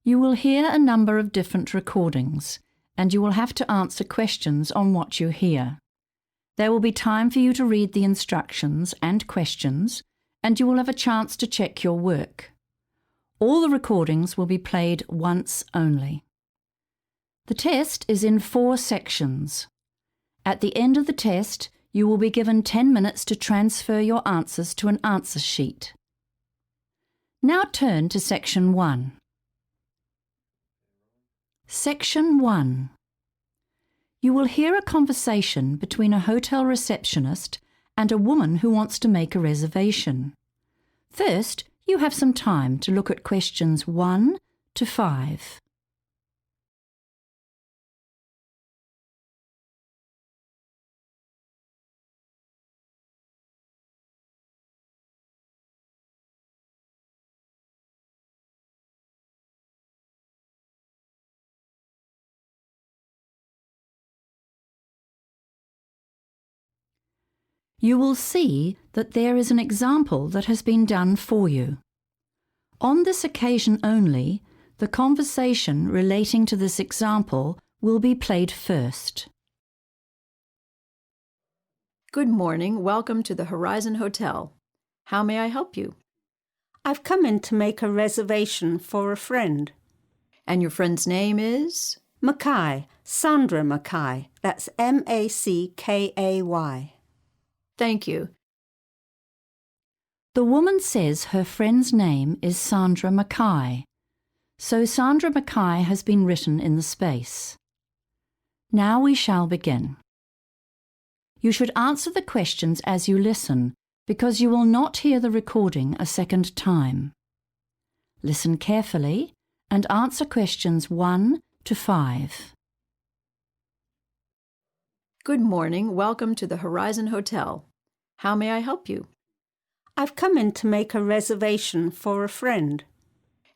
You will hear a number of different recordings, and you will have to answer questions on what you hear. There will be time for you to read the instructions and questions, and you will have a chance to check your work. All the recordings will be played once only. The test is in 4 sections. At the end of the test, you will be given 10 minutes to transfer your answers to an answer sheet. Now turn to Section 1. Section 1. You will hear a conversation between a hotel receptionist and a woman who wants to make a reservation. First, you have some time to look at questions 1 to 5. You will see that there is an example that has been done for you. On this occasion only, the conversation relating to this example will be played first. Good morning. Welcome to the Horizon Hotel. How may I help you? I've come in to make a reservation for a friend. And your friend's name is? Mackay, Sandra Mackay. That's Mackay. Thank you. The woman says her friend's name is Sandra Mackay, so Sandra Mackay has been written in the space. Now we shall begin. You should answer the questions as you listen, because you will not hear the recording a second time. Listen carefully and answer questions 1 to 5. Good morning. Welcome to the Horizon Hotel. How may I help you? I've come in to make a reservation for a friend.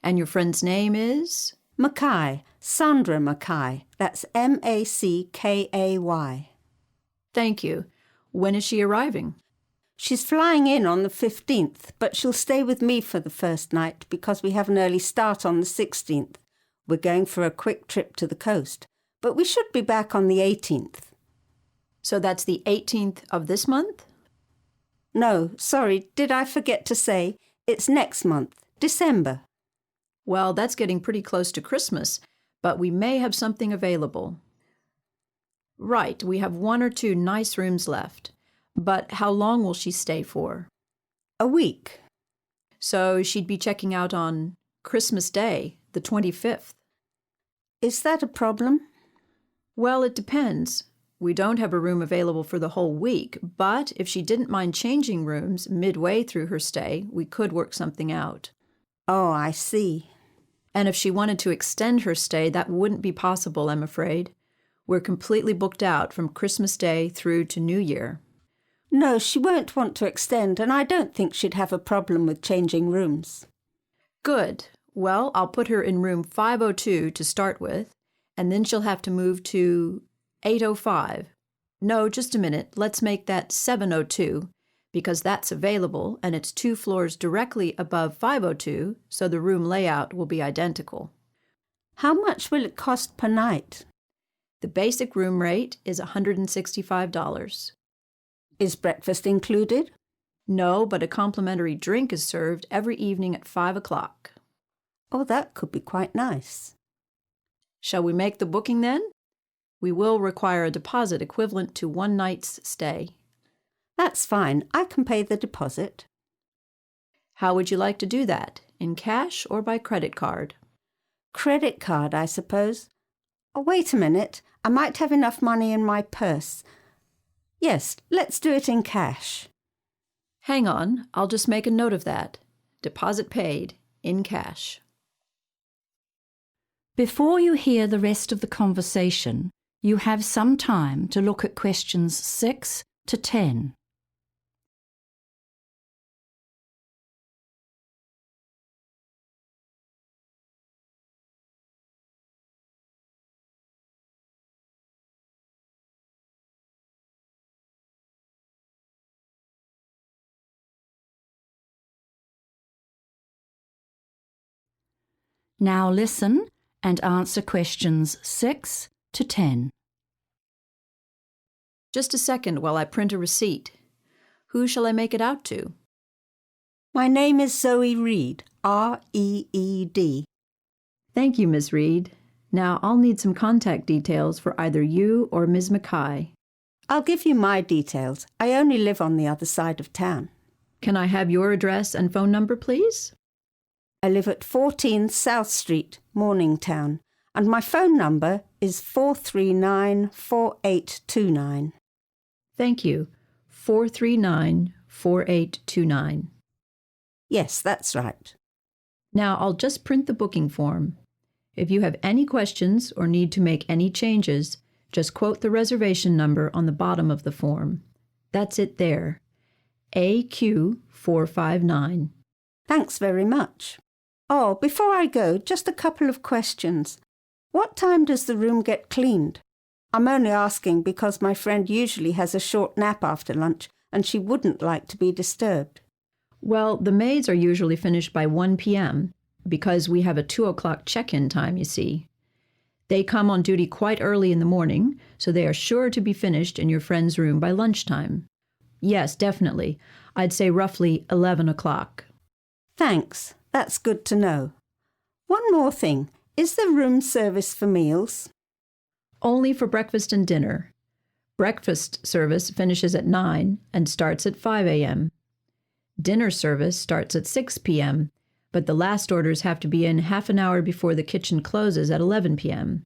And your friend's name is? Mackay, Sandra Mackay. That's Mackay. Thank you. When is she arriving? She's flying in on the 15th, but she'll stay with me for the first night because we have an early start on the 16th. We're going for a quick trip to the coast, but we should be back on the 18th. So that's the 18th of this month? No, sorry, did I forget to say? It's next month, December. Well, that's getting pretty close to Christmas, but we may have something available. Right, we have 1 or 2 nice rooms left. But how long will she stay for? A week. So she'd be checking out on Christmas Day, the 25th. Is that a problem? Well, it depends. We don't have a room available for the whole week, but if she didn't mind changing rooms midway through her stay, we could work something out. Oh, I see. And if she wanted to extend her stay, that wouldn't be possible, I'm afraid. We're completely booked out from Christmas Day through to New Year. No, she won't want to extend, and I don't think she'd have a problem with changing rooms. Good. Well, I'll put her in room 502 to start with, and then she'll have to move to 805. No, just a minute. Let's make that 702, because that's available, and it's 2 floors directly above 502, so the room layout will be identical. How much will it cost per night? The basic room rate is $165. Is breakfast included? No, but a complimentary drink is served every evening at 5 o'clock. Oh, that could be quite nice. Shall we make the booking then? We will require a deposit equivalent to 1 night's stay. That's fine. I can pay the deposit. How would you like to do that? In cash or by credit card? Credit card, I suppose. Oh, wait a minute. I might have enough money in my purse. Yes, let's do it in cash. Hang on, I'll just make a note of that. Deposit paid, in cash. Before you hear the rest of the conversation, you have some time to look at questions 6 to 10. Now listen and answer questions 6 to 10. Just a second while I print a receipt. Who shall I make it out to? My name is Zoe Reed, R-E-E-D. Thank you, Miss Reed. Now I'll need some contact details for either you or Ms. Mackay. I'll give you my details. I only live on the other side of town. Can I have your address and phone number, please? I live at 14 South Street, Morningtown, and my phone number is 439-4829. Thank you. 439-4829. Yes, that's right. Now I'll just print the booking form. If you have any questions or need to make any changes, just quote the reservation number on the bottom of the form. That's it there. AQ459. Thanks very much. Oh, before I go, just a couple of questions. What time does the room get cleaned? I'm only asking because my friend usually has a short nap after lunch and she wouldn't like to be disturbed. Well, the maids are usually finished by 1 p.m. because we have a 2 o'clock check-in time, you see. They come on duty quite early in the morning, so they are sure to be finished in your friend's room by lunchtime. Yes, definitely. I'd say roughly 11 o'clock. Thanks. That's good to know. One more thing. Is there room service for meals? Only for breakfast and dinner. Breakfast service finishes at 9 and starts at 5 a.m. Dinner service starts at 6 p.m., but the last orders have to be in half an hour before the kitchen closes at 11 p.m.,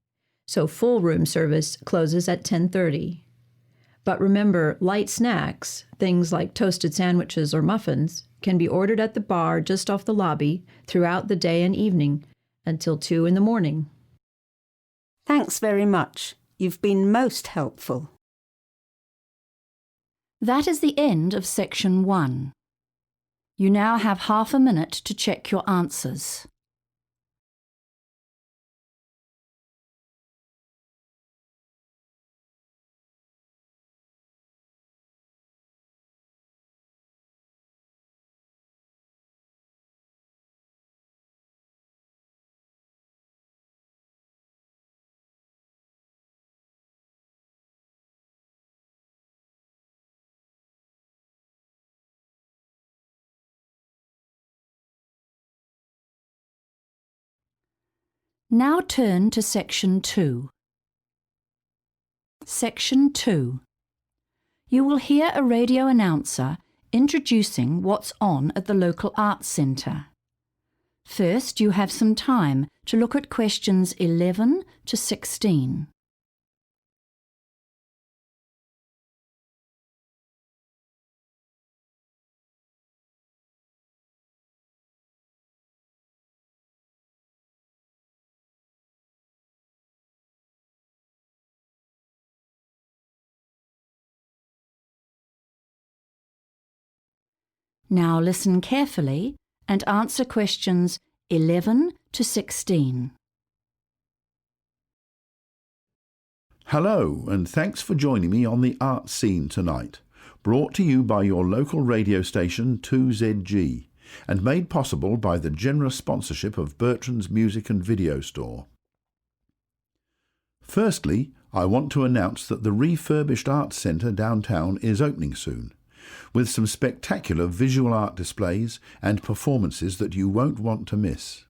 so full room service closes at 10:30. But remember, light snacks, things like toasted sandwiches or muffins, can be ordered at the bar just off the lobby throughout the day and evening until 2 in the morning. Thanks very much. You've been most helpful. That is the end of section 1. You now have half a minute to check your answers. Now turn to Section 2. Section 2. You will hear a radio announcer introducing what's on at the local arts centre. First, you have some time to look at questions 11 to 16. Now listen carefully and answer questions 11 to 16. Hello, and thanks for joining me on the Art Scene tonight, brought to you by your local radio station 2ZG, and made possible by the generous sponsorship of Bertrand's Music and Video Store. Firstly, I want to announce that the refurbished Arts Centre downtown is opening soon, with some spectacular visual art displays and performances that you won't want to miss.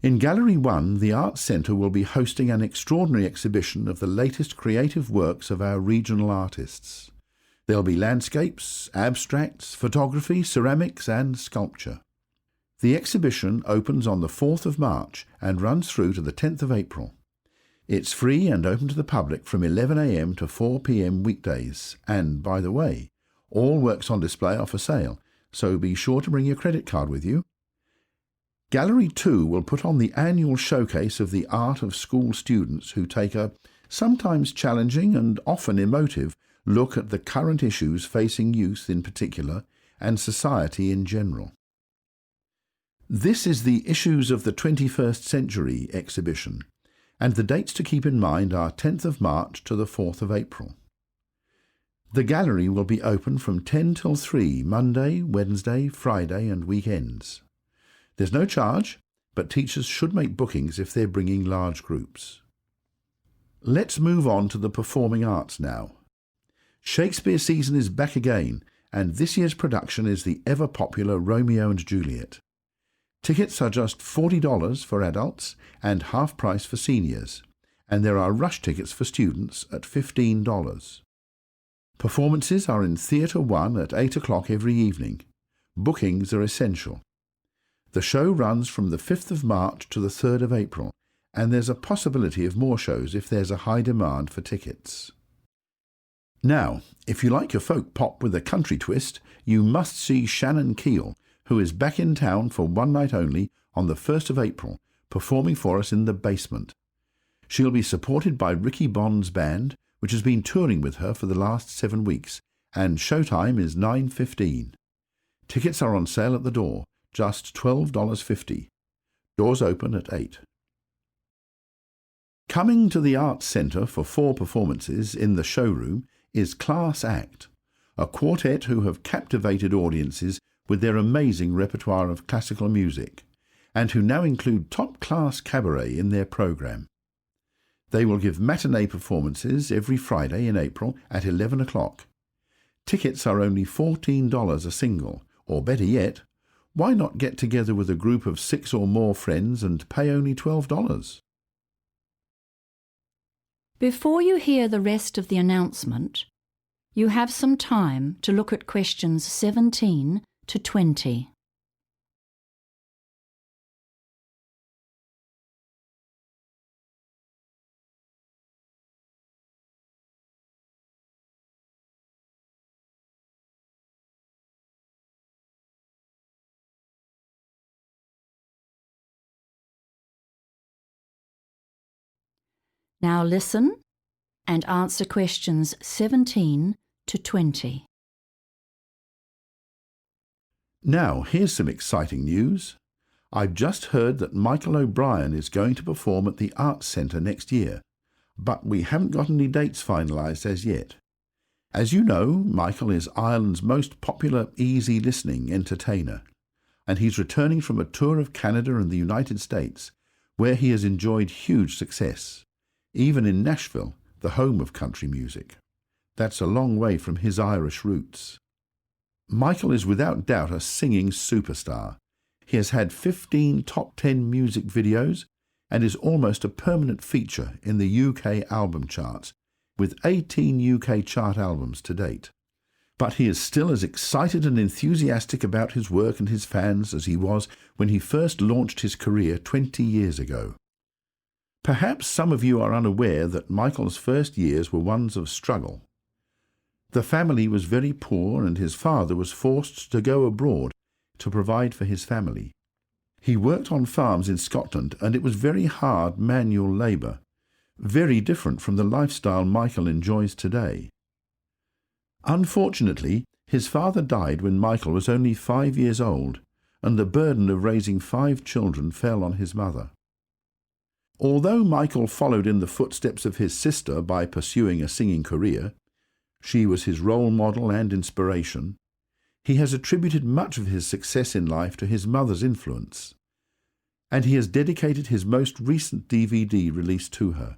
In Gallery 1, the Arts Centre will be hosting an extraordinary exhibition of the latest creative works of our regional artists. There'll be landscapes, abstracts, photography, ceramics and sculpture. The exhibition opens on the 4th of March and runs through to the 10th of April. It's free and open to the public from 11 a.m. to 4 p.m. weekdays, and, by the way, all works on display are for sale, so be sure to bring your credit card with you. Gallery 2 will put on the annual showcase of the art of school students who take a sometimes challenging and often emotive look at the current issues facing youth in particular and society in general. This is the Issues of the 21st Century exhibition, and the dates to keep in mind are 10th of March to the 4th of April. The gallery will be open from 10 till 3 Monday, Wednesday, Friday and weekends. There's no charge, but teachers should make bookings if they're bringing large groups. Let's move on to the performing arts now. Shakespeare season is back again, and this year's production is the ever-popular Romeo and Juliet. Tickets are just $40 for adults and half price for seniors, and there are rush tickets for students at $15. Performances are in Theatre 1 at 8 o'clock every evening. Bookings are essential. The show runs from the 5th of March to the 3rd of April, and there's a possibility of more shows if there's a high demand for tickets. Now, if you like your folk pop with a country twist, you must see Shannon Keel, who is back in town for one night only on the 1st of April, performing for us in the basement. She'll be supported by Ricky Bond's band, which has been touring with her for the last 7 weeks, and showtime is 9:15. Tickets are on sale at the door, just $12.50. Doors open at 8. Coming to the Arts Centre for 4 performances in the showroom is Class Act, a quartet who have captivated audiences with their amazing repertoire of classical music, and who now include top-class cabaret in their programme. They will give matinee performances every Friday in April at 11 o'clock. Tickets are only $14 a single, or better yet, why not get together with a group of 6 or more friends and pay only $12? Before you hear the rest of the announcement, you have some time to look at questions 17 to 20. Now listen and answer questions 17 to 20. Now, here's some exciting news. I've just heard that Michael O'Brien is going to perform at the Arts Centre next year, but we haven't got any dates finalised as yet. As you know, Michael is Ireland's most popular easy listening entertainer, and he's returning from a tour of Canada and the United States, where he has enjoyed huge success, even in Nashville, the home of country music. That's a long way from his Irish roots. Michael is without doubt a singing superstar. He has had 15 top 10 music videos and is almost a permanent feature in the UK album charts, with 18 UK chart albums to date. But he is still as excited and enthusiastic about his work and his fans as he was when he first launched his career 20 years ago. Perhaps some of you are unaware that Michael's first years were ones of struggle. The family was very poor and his father was forced to go abroad to provide for his family. He worked on farms in Scotland and it was very hard manual labour, very different from the lifestyle Michael enjoys today. Unfortunately, his father died when Michael was only 5 years old, and the burden of raising 5 children fell on his mother. Although Michael followed in the footsteps of his sister by pursuing a singing career, she was his role model and inspiration, he has attributed much of his success in life to his mother's influence, and he has dedicated his most recent DVD release to her.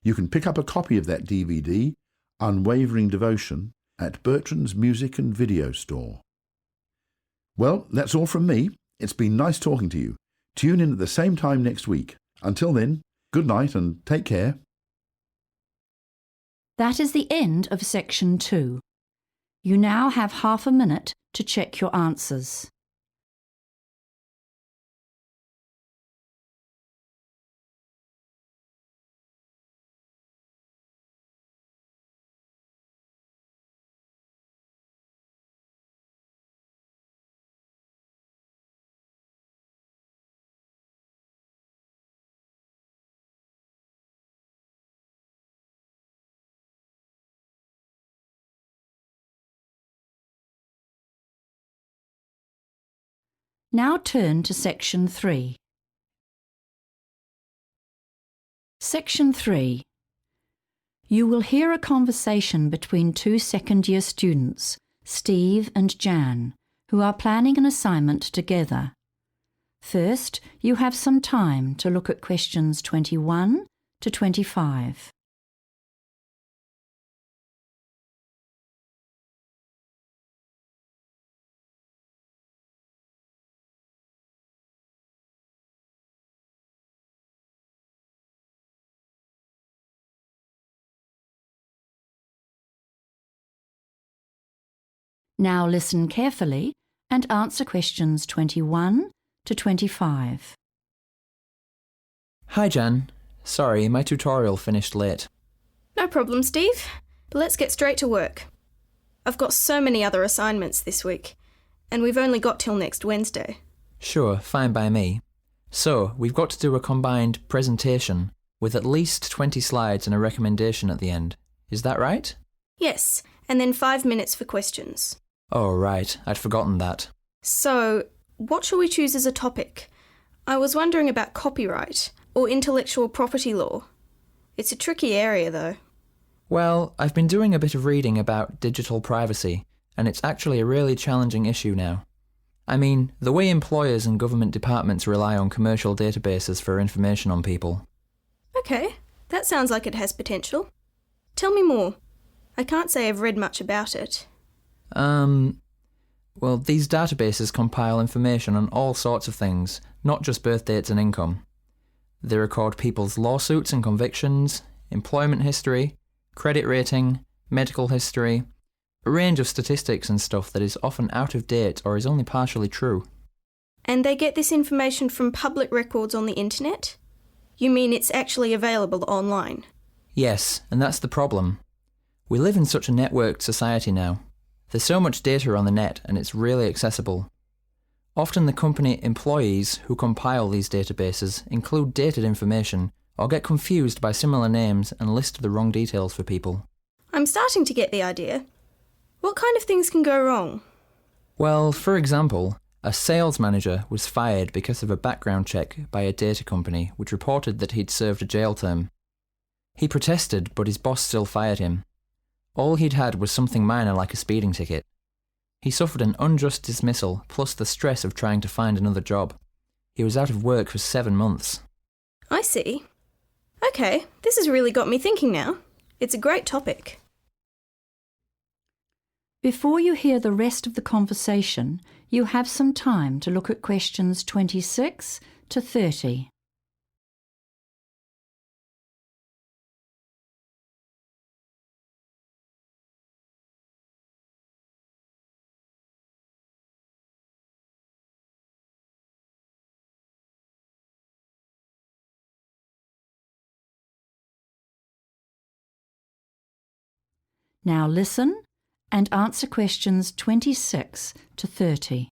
You can pick up a copy of that DVD, Unwavering Devotion, at Bertrand's Music and Video Store. Well, that's all from me. It's been nice talking to you. Tune in at the same time next week. Until then, good night and take care. That is the end of section 2. You now have half a minute to check your answers. Now turn to section 3. Section 3. You will hear a conversation between 2 second-year students, Steve and Jan, who are planning an assignment together. First, you have some time to look at questions 21 to 25. Now listen carefully and answer questions 21 to 25. Hi Jan. Sorry, my tutorial finished late. No problem, Steve. But let's get straight to work. I've got so many other assignments this week, and we've only got till next Wednesday. Sure, fine by me. So, we've got to do a combined presentation with at least 20 slides and a recommendation at the end. Is that right? Yes, and then 5 minutes for questions. Oh, right. I'd forgotten that. So, what shall we choose as a topic? I was wondering about copyright or intellectual property law. It's a tricky area, though. Well, I've been doing a bit of reading about digital privacy, and it's actually a really challenging issue now. I mean, the way employers and government departments rely on commercial databases for information on people. Okay, that sounds like it has potential. Tell me more. I can't say I've read much about it. Well, these databases compile information on all sorts of things, not just birth dates and income. They record people's lawsuits and convictions, employment history, credit rating, medical history, a range of statistics and stuff that is often out of date or is only partially true. And they get this information from public records on the internet? You mean it's actually available online? Yes, and that's the problem. We live in such a networked society now. There's so much data on the net and it's really accessible. Often the company employees who compile these databases include dated information or get confused by similar names and list the wrong details for people. I'm starting to get the idea. What kind of things can go wrong? Well, for example, a sales manager was fired because of a background check by a data company which reported that he'd served a jail term. He protested, but his boss still fired him. All he'd had was something minor like a speeding ticket. He suffered an unjust dismissal plus the stress of trying to find another job. He was out of work for 7 months. I see. Okay, this has really got me thinking now. It's a great topic. Before you hear the rest of the conversation, you have some time to look at questions 26 to 30. Now listen and answer questions 26 to 30.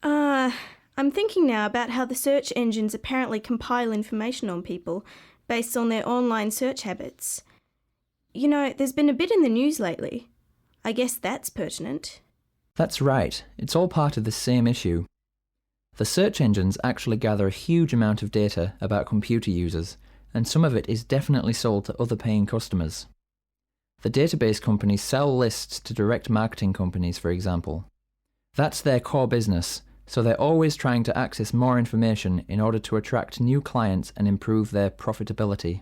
I'm thinking now about how the search engines apparently compile information on people based on their online search habits. You know, there's been a bit in the news lately. I guess that's pertinent. That's right, it's all part of the same issue. The search engines actually gather a huge amount of data about computer users, and some of it is definitely sold to other paying customers. The database companies sell lists to direct marketing companies, for example. That's their core business, so they're always trying to access more information in order to attract new clients and improve their profitability.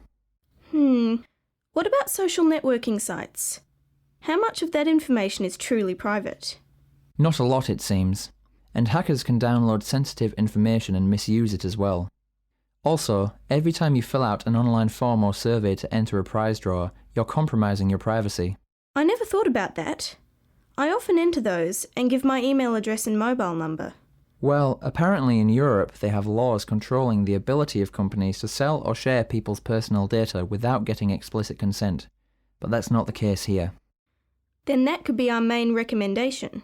What about social networking sites? How much of that information is truly private? Not a lot, it seems, and hackers can download sensitive information and misuse it as well. Also, every time you fill out an online form or survey to enter a prize draw, you're compromising your privacy. I never thought about that. I often enter those and give my email address and mobile number. Well, apparently in Europe they have laws controlling the ability of companies to sell or share people's personal data without getting explicit consent, but that's not the case here. Then that could be our main recommendation.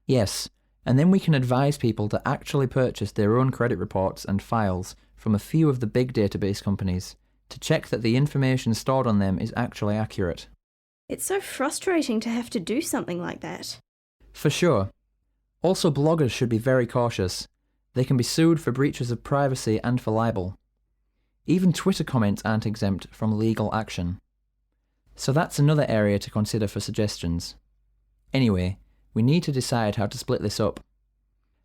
Yes, and then we can advise people to actually purchase their own credit reports and files from a few of the big database companies to check that the information stored on them is actually accurate. It's so frustrating to have to do something like that. For sure. Also, bloggers should be very cautious. They can be sued for breaches of privacy and for libel. Even Twitter comments aren't exempt from legal action. So that's another area to consider for suggestions. Anyway, we need to decide how to split this up.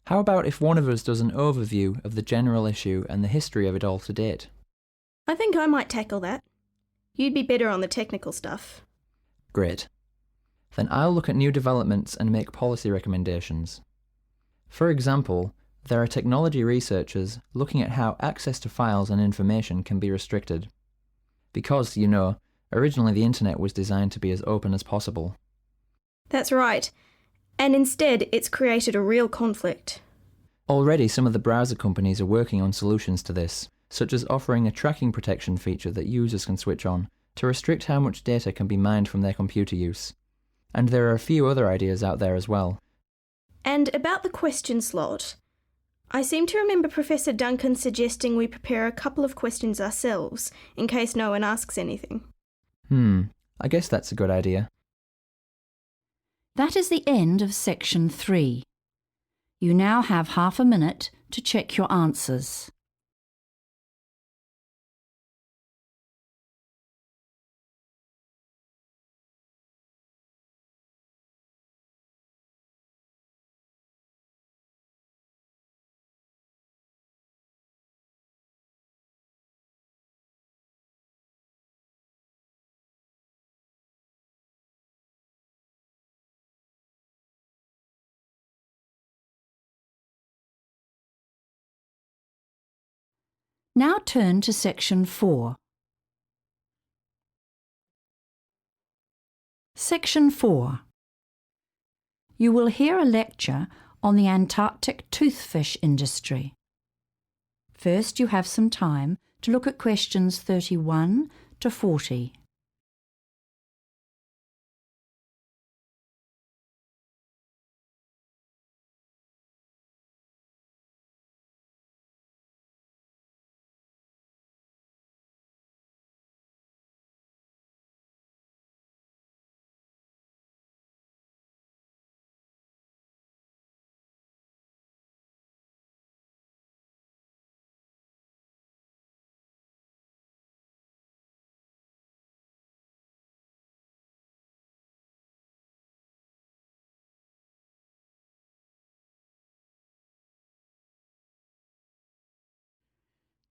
How about if one of us does an overview of the general issue and the history of it all to date? I think I might tackle that. You'd be better on the technical stuff. Great. Then I'll look at new developments and make policy recommendations. For example, there are technology researchers looking at how access to files and information can be restricted. Because, originally the internet was designed to be as open as possible. That's right. And instead, it's created a real conflict. Already some of the browser companies are working on solutions to this, such as offering a tracking protection feature that users can switch on to restrict how much data can be mined from their computer use. And there are a few other ideas out there as well. And about the question slot, I seem to remember Professor Duncan suggesting we prepare a couple of questions ourselves, in case no one asks anything. I guess that's a good idea. That is the end of section 3. You now have half a minute to check your answers. Now turn to section 4. Section 4. You will hear a lecture on the Antarctic toothfish industry. First, you have some time to look at questions 31 to 40.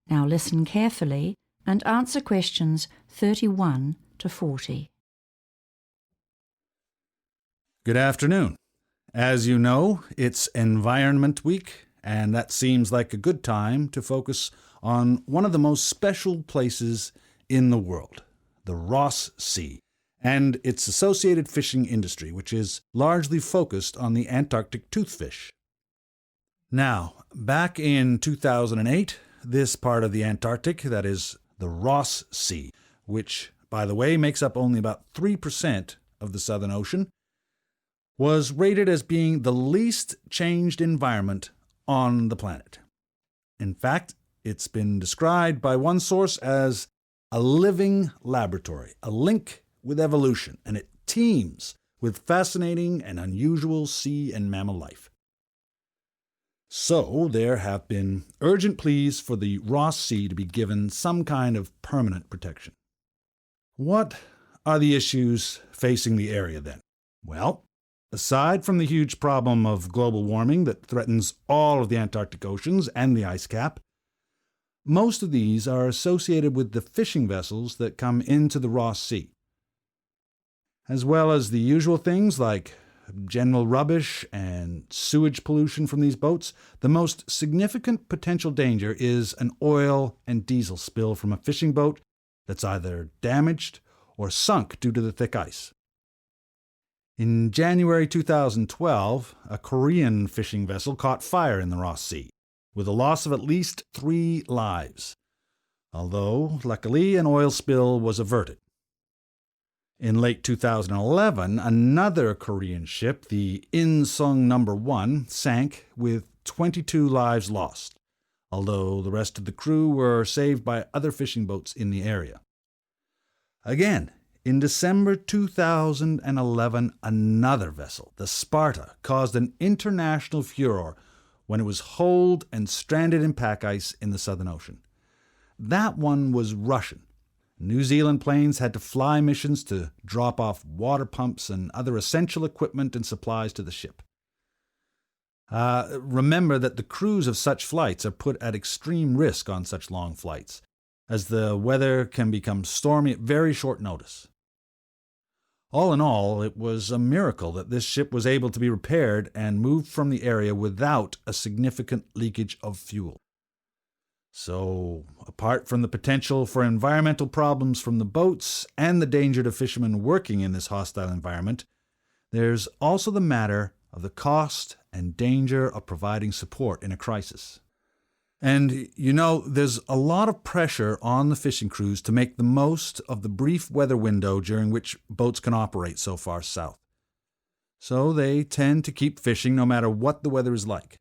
Now listen carefully and answer questions 31 to 40. Good afternoon. As you know, it's Environment Week, and that seems like a good time to focus on one of the most special places in the world, the Ross Sea, and its associated fishing industry, which is largely focused on the Antarctic toothfish. Now, back in 2008, this part of the Antarctic, that is the Ross Sea, which, by the way, makes up only about 3% of the Southern Ocean, was rated as being the least changed environment on the planet. In fact, it's been described by one source as a living laboratory, a link with evolution, and it teems with fascinating and unusual sea and mammal life. So there have been urgent pleas for the Ross Sea to be given some kind of permanent protection. What are the issues facing the area then? Well, aside from the huge problem of global warming that threatens all of the Antarctic oceans and the ice cap, most of these are associated with the fishing vessels that come into the Ross Sea, as well as the usual things like general rubbish and sewage pollution from these boats. The most significant potential danger is an oil and diesel spill from a fishing boat that's either damaged or sunk due to the thick ice. In January 2012, a Korean fishing vessel caught fire in the Ross Sea, with a loss of at least 3 lives, although, luckily, an oil spill was averted. In late 2011, another Korean ship, the Insung No. 1, sank with 22 lives lost, although the rest of the crew were saved by other fishing boats in the area. Again, in December 2011, another vessel, the Sparta, caused an international furor when it was holed and stranded in pack ice in the Southern Ocean. That one was Russian. New Zealand planes had to fly missions to drop off water pumps and other essential equipment and supplies to the ship. Remember that the crews of such flights are put at extreme risk on such long flights, as the weather can become stormy at very short notice. All in all, it was a miracle that this ship was able to be repaired and moved from the area without a significant leakage of fuel. So, apart from the potential for environmental problems from the boats and the danger to fishermen working in this hostile environment, there's also the matter of the cost and danger of providing support in a crisis. And, there's a lot of pressure on the fishing crews to make the most of the brief weather window during which boats can operate so far south. So they tend to keep fishing no matter what the weather is like,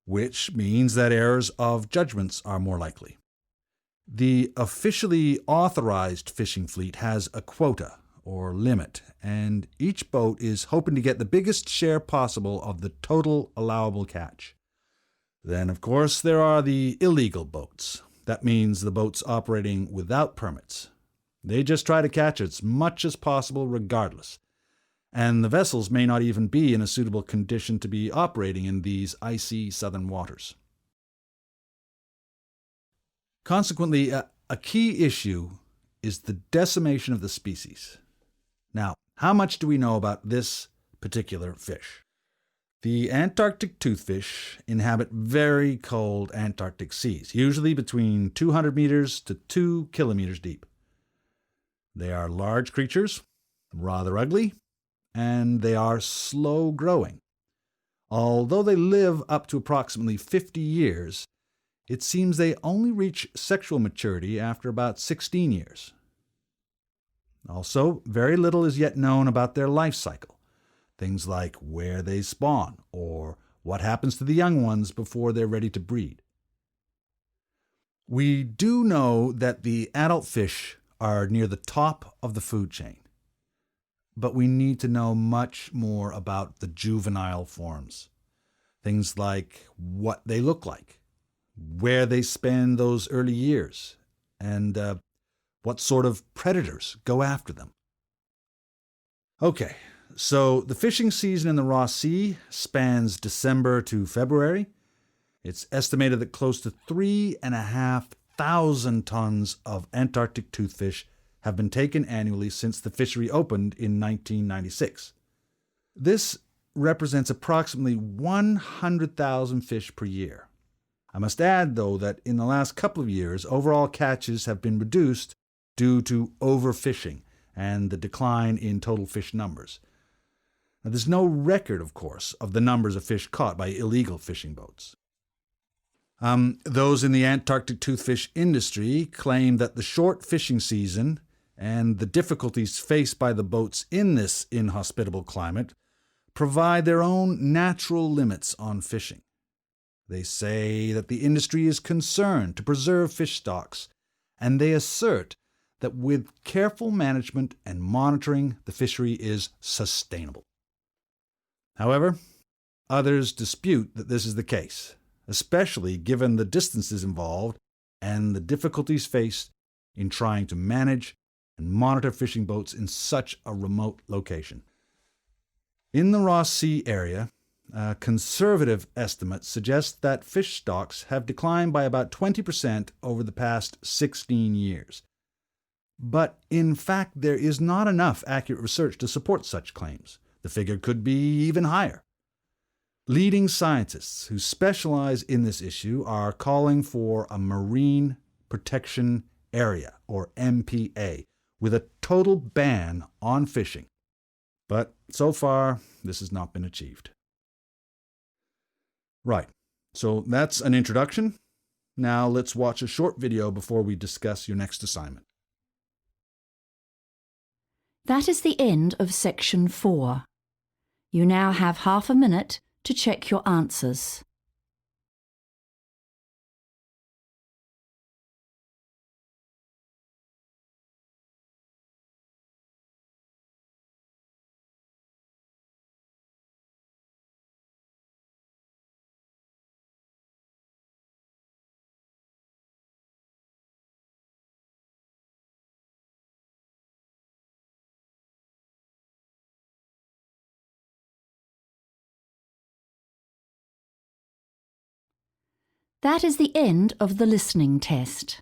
which means that errors of judgments are more likely. The officially authorized fishing fleet has a quota, or limit, and each boat is hoping to get the biggest share possible of the total allowable catch. Then, of course, there are the illegal boats. That means the boats operating without permits. They just try to catch as much as possible regardless. And the vessels may not even be in a suitable condition to be operating in these icy southern waters. Consequently, a key issue is the decimation of the species. Now, how much do we know about this particular fish? The Antarctic toothfish inhabit very cold Antarctic seas, usually between 200 meters to 2 kilometers deep. They are large creatures, rather ugly, and they are slow growing. Although they live up to approximately 50 years, it seems they only reach sexual maturity after about 16 years. Also, very little is yet known about their life cycle. Things like where they spawn, or what happens to the young ones before they're ready to breed. We do know that the adult fish are near the top of the food chain, but we need to know much more about the juvenile forms. Things like what they look like, where they spend those early years, and what sort of predators go after them. Okay. So the fishing season in the Ross Sea spans December to February. It's estimated that close to 3,500 tons of Antarctic toothfish have been taken annually since the fishery opened in 1996. This represents approximately 100,000 fish per year. I must add, though, that in the last couple of years, overall catches have been reduced due to overfishing and the decline in total fish numbers. Now, there's no record, of course, of the numbers of fish caught by illegal fishing boats. Those in the Antarctic toothfish industry claim that the short fishing season and the difficulties faced by the boats in this inhospitable climate provide their own natural limits on fishing. They say that the industry is concerned to preserve fish stocks, and they assert that with careful management and monitoring, the fishery is sustainable. However, others dispute that this is the case, especially given the distances involved and the difficulties faced in trying to manage and monitor fishing boats in such a remote location. In the Ross Sea area, conservative estimates suggest that fish stocks have declined by about 20% over the past 16 years. But in fact, there is not enough accurate research to support such claims. The figure could be even higher. Leading scientists who specialize in this issue are calling for a Marine Protection Area, or MPA, with a total ban on fishing. But so far, this has not been achieved. Right, so that's an introduction. Now let's watch a short video before we discuss your next assignment. That is the end of section 4. You now have half a minute to check your answers. That is the end of the listening test.